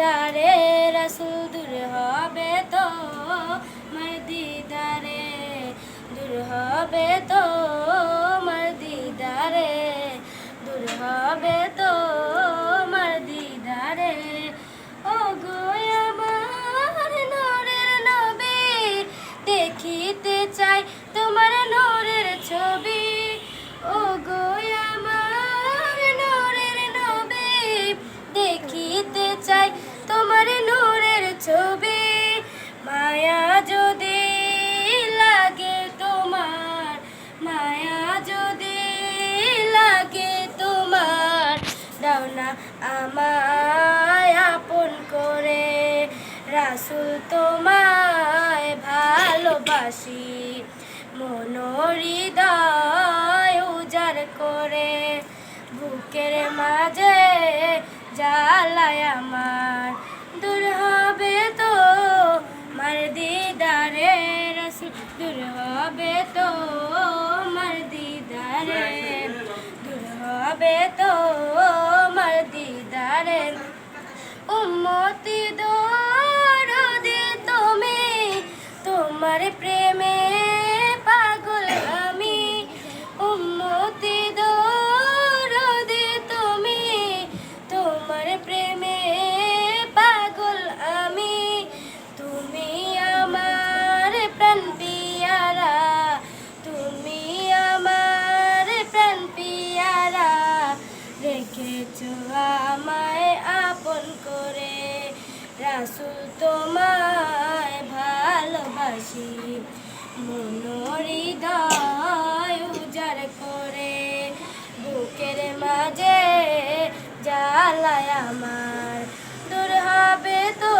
দিদারে রাসূল দূর হবে তো মার দিদারে দূর হবে তো মার দিদারে দূর হবে তো মার দিদারে ও গো আমার নূরের নবী দেখিতে চাই তোমার নূরের ছবি ও গো আমার নূরের নবী দেখিতে চাই তোমার নূরের ছবি মায়া যদি লাগে তোমার মায়া যদি লাগে তোমার দাও না আমায় আপন করে রাসূল তোমায় ভালোবাসি মন হৃদয় উজাড় করে বুকের মাঝে জ্বালায় আমার দূর হবে তো মার দিদারে রাসূল দূর হবে তো মার দিদারে দূর হবে তো মার দিদারে উম্মতি দরদি তুমি তোমার প্রেমে পাগল আমি উম্মতি দরদি তুমি তোমার প্রেমে পাগল আমি তুমি আমার প্রাণ পিয়ারা তুমি আমার প্রাণ পিয়ারা রেখেছো আমায় আপন করে রাসূল তোমায় ভালোবাসি মন হৃদয় উজাড় করে বুকের মাঝে জ্বালায় আমার দূর হবে তো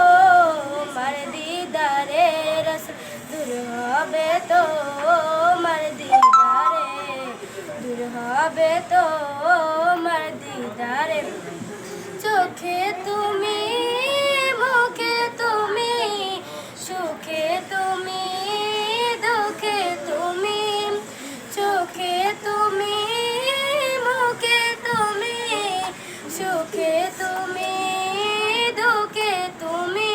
মার দিদারে রাসূল দূর হবে তো মার দিদারে দূর হবে তো মার দিদারে চোখে তুমি মুখে তুমি সুখে তুমি দুঃখে তুমি চোখে তুমি মুখে তুমি সুখে তুমি দুঃখে তুমি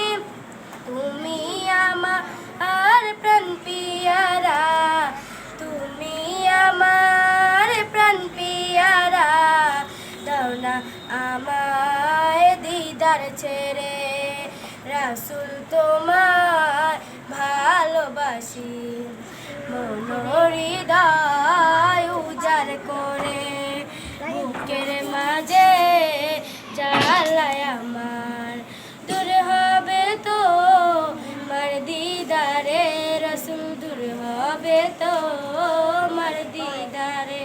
তুমি আমার প্রাণ পিয়ারা তুমি আমার প্রাণ পিয়ারা দাও না আমায় দিদার ছেড়ে রাসূল তোমায় ভালোবাসি মন হৃদয় উজাড় করে বুকের মাঝে জ্বালায় আমার দূর হবে তো মার দিদারে রাসূল দূর হবে তো মার দিদারে।